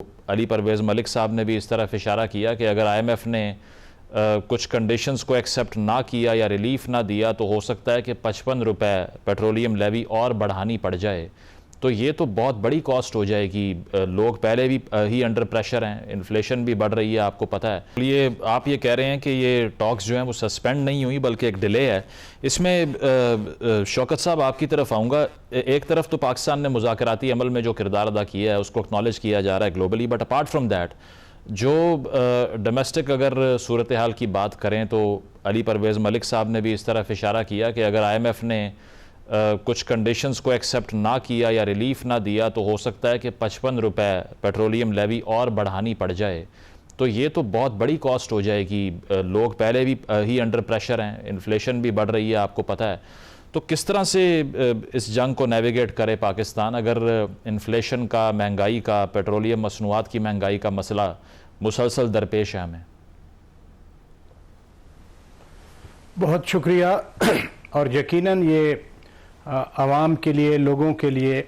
अली परवेज़ मलिक साहब ने भी इस तरफ इशारा किया कि अगर IMF ने कुछ कंडीशंस को एक्सेप्ट ना किया या रिलीफ ना दिया तो हो सकता है कि 55 रुपए पेट्रोलियम लेवी और बढ़ानी पड़ जाए। तो ये तो बहुत बड़ी कॉस्ट हो जाएगी। लोग पहले भी ही अंडर प्रेशर हैं, इन्फ्लेशन भी बढ़ रही है, आपको पता है। ये आप ये कह रहे हैं कि ये टॉक्स जो हैं वो सस्पेंड नहीं हुई बल्कि एक डिले है। इसमें शौकत साहब आपकी तरफ आऊँगा। एक तरफ तो पाकिस्तान ने मुज़ाकराती अमल में जो किरदार अदा किया है उसको एक्नॉलेज किया जा रहा है globally, but apart from that जो डोमेस्टिक अगर सूरत हाल की बात करें तो अली परवेज़ मलिक साहब ने भी इस तरफ इशारा किया कि अगर IMF ने कुछ कंडीशंस को एक्सेप्ट ना किया या रिलीफ ना दिया तो हो सकता है कि 55 रुपए पेट्रोलियम लेवी और बढ़ानी पड़ जाए। तो ये तो बहुत बड़ी कॉस्ट हो जाएगी। लोग पहले भी ही अंडर प्रेशर हैं, इन्फ्लेशन भी बढ़ रही है, आपको पता है। तो किस तरह से इस जंग को नेविगेट करे पाकिस्तान अगर इन्फ्लेशन का, महंगाई का, पेट्रोलियम मसनूआत की महंगाई का मसला मुसलसल दरपेश है हमें? बहुत शुक्रिया। और यकीनन ये आवाम के लिए, लोगों के लिए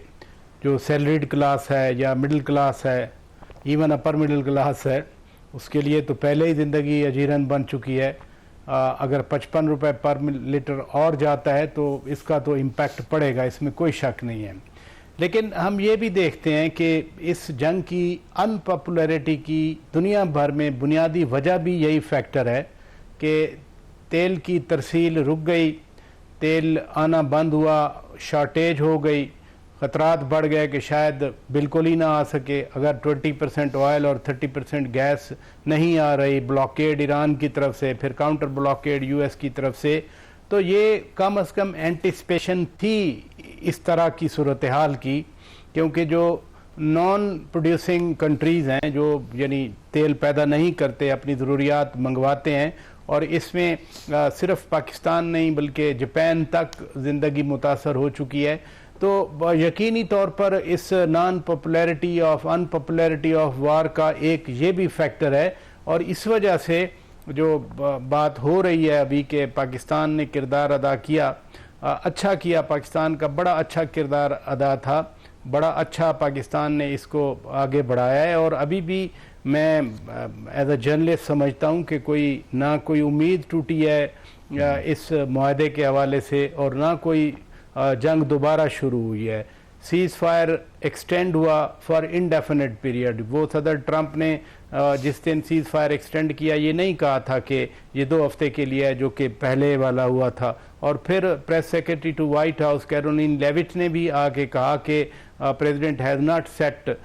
जो सैलरीड क्लास है या मिडिल क्लास है, इवन अपर मिडिल क्लास है, उसके लिए तो पहले ही ज़िंदगी अजीरन बन चुकी है। अगर 55 रुपए पर लीटर और जाता है तो इसका तो इम्पैक्ट पड़ेगा, इसमें कोई शक नहीं है। लेकिन हम ये भी देखते हैं कि इस जंग की अनपॉपुलैरिटी की दुनिया भर में बुनियादी वजह भी यही फैक्टर है कि तेल की तरसील रुक गई, तेल आना बंद हुआ, शॉर्टेज हो गई, ख़तरात बढ़ गए कि शायद बिल्कुल ही ना आ सके। अगर 20% ऑयल और 30% गैस नहीं आ रही, ब्लॉकेड ईरान की तरफ से, फिर काउंटर ब्लॉकेड US की तरफ से, तो ये कम से कम एंटिसिपेशन थी इस तरह की सूरत हाल की। क्योंकि जो नॉन प्रोड्यूसिंग कंट्रीज़ हैं, जो यानी तेल पैदा नहीं करते, अपनी ज़रूरियात मंगवाते हैं, और इसमें सिर्फ पाकिस्तान नहीं बल्कि जापान तक ज़िंदगी मुतासर हो चुकी है। तो यकीनी तौर पर इस अनपॉपुलैरिटी ऑफ वार का एक ये भी फैक्टर है। और इस वजह से जो बात हो रही है अभी के पाकिस्तान ने किरदार अदा किया, अच्छा किया, पाकिस्तान का बड़ा अच्छा किरदार अदा था, बड़ा अच्छा पाकिस्तान ने इसको आगे बढ़ाया है। और अभी भी मैं एज अ जर्नलिस्ट समझता हूँ कि कोई उम्मीद टूटी है इस मुआहदे के हवाले से, और ना कोई जंग दोबारा शुरू हुई है। सीज़ फायर एक्सटेंड हुआ फॉर इनडेफिनेट पीरियड। वो सदर ट्रंप ने जिस दिन सीज़ फायर एक्सटेंड किया, ये नहीं कहा था कि ये 2 हफ्ते के लिए है जो कि पहले वाला हुआ था। और फिर press secretary to White House Karoline Leavitt ने भी आके कहा कि president has not set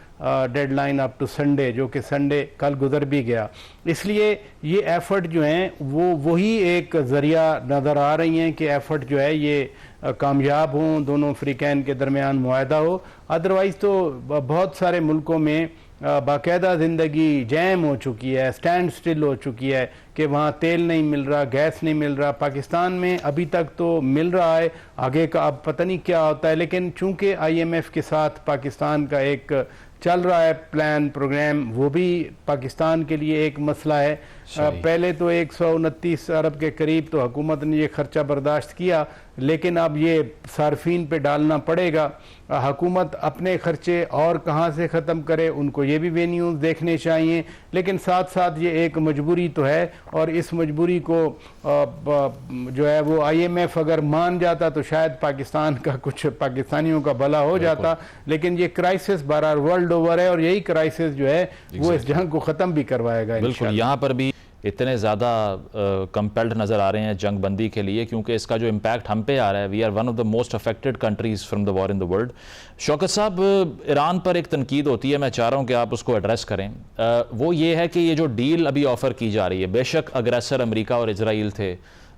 deadline up to Sunday, जो कि संडे कल गुजर भी गया। इसलिए ये एफर्ट जो हैं वो वही एक ज़रिया नज़र आ रही हैं कि एफर्ट जो है ये कामयाब हों, दोनों फ़रीक़ैन के दरमियान मुआहदा हो। अदरवाइज़ तो बहुत सारे मुल्कों में बाकायदा ज़िंदगी जैम हो चुकी है, स्टैंड स्टिल हो चुकी है कि वहाँ तेल नहीं मिल रहा, गैस नहीं मिल रहा। पाकिस्तान में अभी तक तो मिल रहा है, आगे का अब पता नहीं क्या होता है। लेकिन चूँकि IMF के साथ पाकिस्तान का एक चल रहा है प्लान, प्रोग्राम, वो भी पाकिस्तान के लिए एक मसला है। पहले तो 129 अरब के करीब तो हुकूमत ने ये खर्चा बर्दाश्त किया, लेकिन अब ये सार्फिन पे डालना पड़ेगा। हुकूमत अपने खर्चे और कहाँ से ख़त्म करे, उनको ये भी वेन्यूज़ देखने चाहिए। लेकिन साथ साथ ये एक मजबूरी तो है, और इस मजबूरी को जो है वो IMF अगर मान जाता तो शायद पाकिस्तान का, कुछ पाकिस्तानियों का भला हो जाता। लेकिन ये क्राइसिस बहरहाल वर्ल्ड ओवर है, और यही क्राइसिस जो है वो इस जंग को ख़त्म भी करवाएगा। बिल्कुल, यहाँ पर भी इतने ज़्यादा कंपेल्ड नज़र आ रहे हैं जंग बंदी के लिए, क्योंकि इसका जो इम्पैक्ट हम पे आ रहा है, we are one of the most affected countries from the war in the world. Shaukat साहब, ईरान पर एक तनकीद होती है, मैं चाह रहा हूँ कि आप उसको एड्रेस करें। वो ये है कि ये जो डील अभी ऑफ़र की जा रही है, बेशक अग्रेसर अमेरिका और इजराइल थे,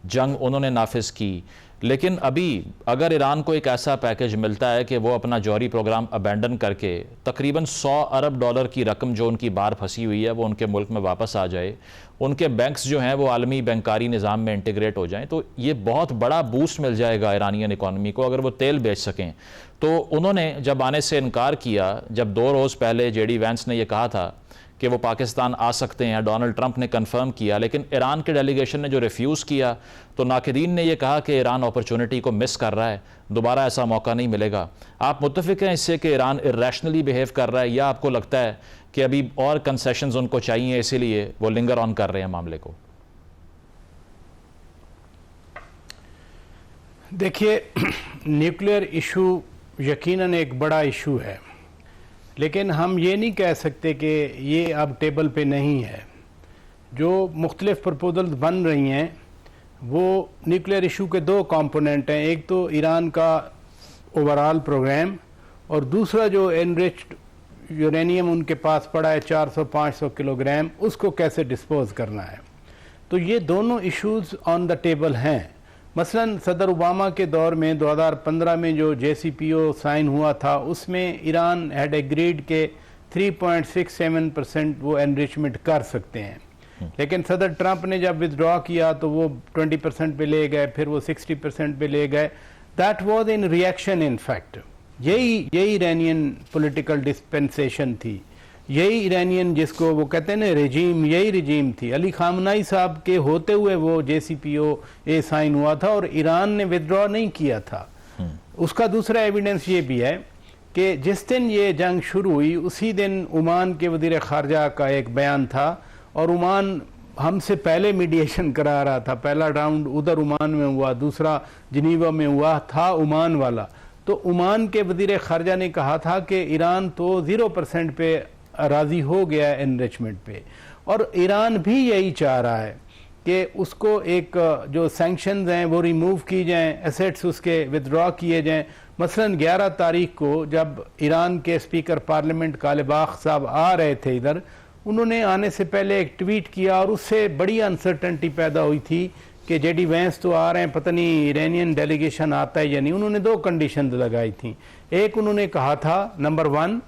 जंग उन्होंने नाफिज की, लेकिन अभी अगर ईरान को एक ऐसा पैकेज मिलता है कि वो अपना जौहरी प्रोग्राम अबैंडन करके तकरीबन $100 अरब की रकम जो उनकी बाहर फंसी हुई है वो उनके मुल्क में वापस आ जाए, उनके बैंक्स जो हैं वो आलमी बैंकारी निज़ाम में इंटीग्रेट हो जाएं, तो ये बहुत बड़ा बूस्ट मिल जाएगा ईरानियन इकॉनमी को अगर वो तेल बेच सकें। तो उन्होंने जब आने से इनकार किया, जब 2 रोज़ पहले जेडी वैंस ने यह कहा था कि वो पाकिस्तान आ सकते हैं, डोनाल्ड ट्रंप ने कंफर्म किया, लेकिन ईरान के डेलीगेशन ने जो रिफ्यूज़ किया, तो नाकिदीन ने यह कहा कि ईरान अपॉर्चुनिटी को मिस कर रहा है, दोबारा ऐसा मौका नहीं मिलेगा। आप मुत्तफिक हैं इससे कि ईरान इरेशनली बिहेव कर रहा है, या आपको लगता है कि अभी और कंसेशंस उनको चाहिए इसीलिए वो लिंगर ऑन कर रहे हैं मामले को? देखिए, न्यूक्लियर इशू यकीनन एक बड़ा इशू है, लेकिन हम ये नहीं कह सकते कि ये अब टेबल पे नहीं है। जो मुख्तलिफ प्रपोजल्स बन रही हैं वो न्यूक्लियर इशू के 2 कंपोनेंट हैं, एक तो ईरान का ओवरऑल प्रोग्राम और दूसरा जो एनरिच्ड यूरेनियम उनके पास पड़ा है 400-500 किलोग्राम, उसको कैसे डिस्पोज करना है। तो ये दोनों इश्यूज ऑन द टेबल हैं। मसलन सदर ओबामा के दौर में 2015 में जो JCPO साइन हुआ था उसमें ईरान हैड एग्रीड के 3.67% वो एनरिचमेंट कर सकते हैं, लेकिन सदर ट्रंप ने जब विदड्रॉ किया तो वो 20% पे ले गए, फिर वो 60% पे ले गए। That was in reaction, in fact यही ईरानियन पॉलिटिकल डिस्पेंसेशन थी, यही ईरानियन जिसको वो कहते हैं ना रेजीम, यही रेजीम थी। अली खामनाई साहब के होते हुए वो JCPOA साइन हुआ था और ईरान ने विदड्रॉ नहीं किया था। उसका दूसरा एविडेंस ये भी है कि जिस दिन ये जंग शुरू हुई उसी दिन ओमान के वज़ीर ख़ारजा का एक बयान था, और ओमान हमसे पहले मीडिएशन करा रहा था। पहला राउंड उधर ओमान में हुआ, दूसरा जिनीवा में हुआ था ओमान वाला। तो ओमान के वज़ीर ख़ारजा ने कहा था कि ईरान तो 0% पे राज़ी हो गया एनरिचमेंट पे, और ईरान भी यही चाह रहा है कि उसको एक जो सैंक्शंस हैं वो रिमूव की जाएं, एसेट्स उसके विदड्रॉ किए जाएं। मसलन 11 तारीख को जब ईरान के स्पीकर पार्लियामेंट कालिबाख साहब आ रहे थे इधर, उन्होंने आने से पहले एक ट्वीट किया और उससे बड़ी अनसर्टेनिटी पैदा हुई थी कि जेडी वैंस तो आ रहे हैं, पता नहीं ईरानियन डेलीगेशन आता है या नहीं। उन्होंने 2 कंडीशन लगाई थी। एक उन्होंने कहा था, नंबर 1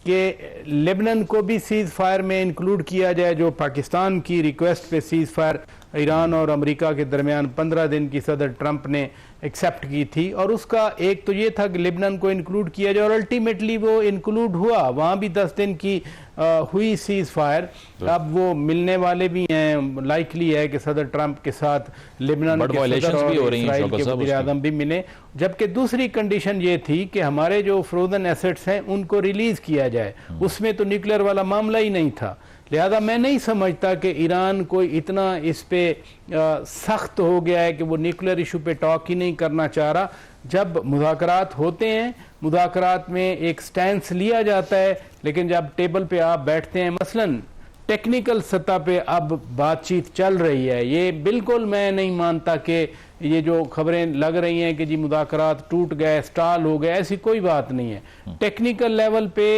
कि लेबनान को भी सीज़ फायर में इंक्लूड किया जाए, जो पाकिस्तान की रिक्वेस्ट पे सीज़ फायर ईरान और अमेरिका के दरमियान 15 दिन की सदर ट्रंप ने एक्सेप्ट की थी। और उसका एक तो ये था कि लेबनान को इंक्लूड किया जाए, और अल्टीमेटली वो इंक्लूड हुआ, वहाँ भी 10 दिन की हुई सीज़ फायर। अब वो मिलने वाले भी हैं, लाइकली है कि सदर ट्रंप के साथ लेबनान के सदर और इस्राइल के वज़ीर-ए-आज़म भी मिले। जबकि दूसरी कंडीशन ये थी कि हमारे जो फ्रोजन एसेट्स हैं उनको रिलीज किया जाए, उसमें तो न्यूक्लियर वाला मामला ही नहीं था। लिहाजा मैं नहीं समझता कि ईरान कोई इतना इस पे सख्त हो गया है कि वो न्यूक्लियर इशू पे टॉक ही नहीं करना चाह रहा। जब मुज़ाकरात होते हैं, मुज़ाकरात में एक स्टैंस लिया जाता है, लेकिन जब टेबल पे आप बैठते हैं, मसलन टेक्निकल सतह पे अब बातचीत चल रही है, ये बिल्कुल मैं नहीं मानता कि ये जो खबरें लग रही हैं कि जी मुज़ाकरात टूट गए, स्टाल हो गए, ऐसी कोई बात नहीं है। टेक्निकल लेवल पे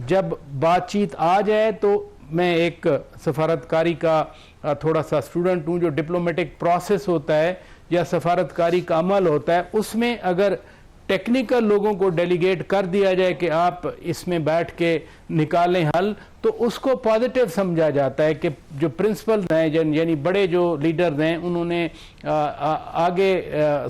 जब बातचीत आ जाए तो मैं एक सफारतकारी का थोड़ा सा स्टूडेंट हूँ, जो डिप्लोमेटिक प्रोसेस होता है या सफारतकारी का अमल होता है, उसमें अगर टेक्निकल लोगों को डेलीगेट कर दिया जाए कि आप इसमें बैठ के निकालें हल, तो उसको पॉजिटिव समझा जाता है कि जो प्रिंसिपल्स हैं यानी बड़े जो लीडर्स हैं उन्होंने आगे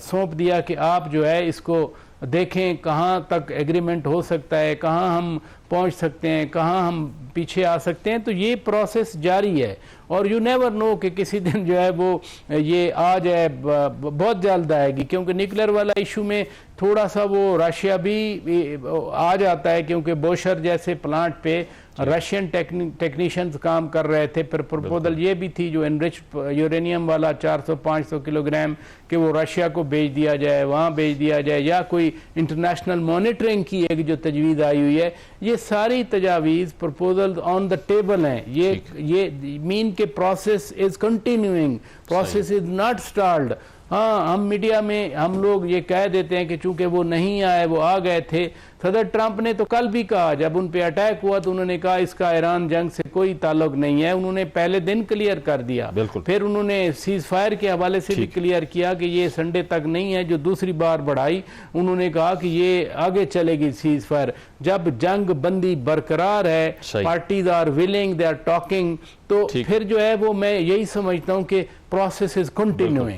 सौंप दिया कि आप जो है इसको देखें कहाँ तक एग्रीमेंट हो सकता है, कहाँ हम पहुँच सकते हैं, कहाँ हम पीछे आ सकते हैं। तो ये प्रोसेस जारी है और यू नेवर नो कि किसी दिन जो है वो ये आ जाए, बहुत जल्द आएगी, क्योंकि न्यूक्लियर वाला इशू में थोड़ा सा वो रशिया भी आ जाता है, क्योंकि बोशर जैसे प्लांट पे रशियन टेक्नीशियंस काम कर रहे थे। फिर प्रपोजल ये भी थी जो एनरिच यूरेनियम वाला 400-500 किलोग्राम कि वो रशिया को बेच दिया जाए, वहाँ बेच दिया जाए, या कोई इंटरनेशनल मॉनिटरिंग की एक जो तजवीज़ आई हुई है। ये सारी तजावीज़ प्रपोजल ऑन द टेबल हैं। ये मीन के process is continuing, process is not stalled. हाँ, हम मीडिया में हम लोग ये कह देते हैं कि चूंकि वो नहीं आए, वो आ गए थे। सदर ट्रंप ने तो कल भी कहा, जब उन पे अटैक हुआ तो उन्होंने कहा इसका ईरान जंग से कोई ताल्लुक नहीं है। उन्होंने पहले दिन क्लियर कर दिया, फिर उन्होंने सीज फायर के हवाले से भी क्लियर किया कि ये संडे तक नहीं है। जो दूसरी बार बढ़ाई, उन्होंने कहा कि ये आगे चलेगी सीज फायर। जब जंग बंदी बरकरार है, parties are willing, they are talking, तो फिर जो है वो मैं यही समझता हूँ कि प्रोसेस इज कंटिन्यूइंग।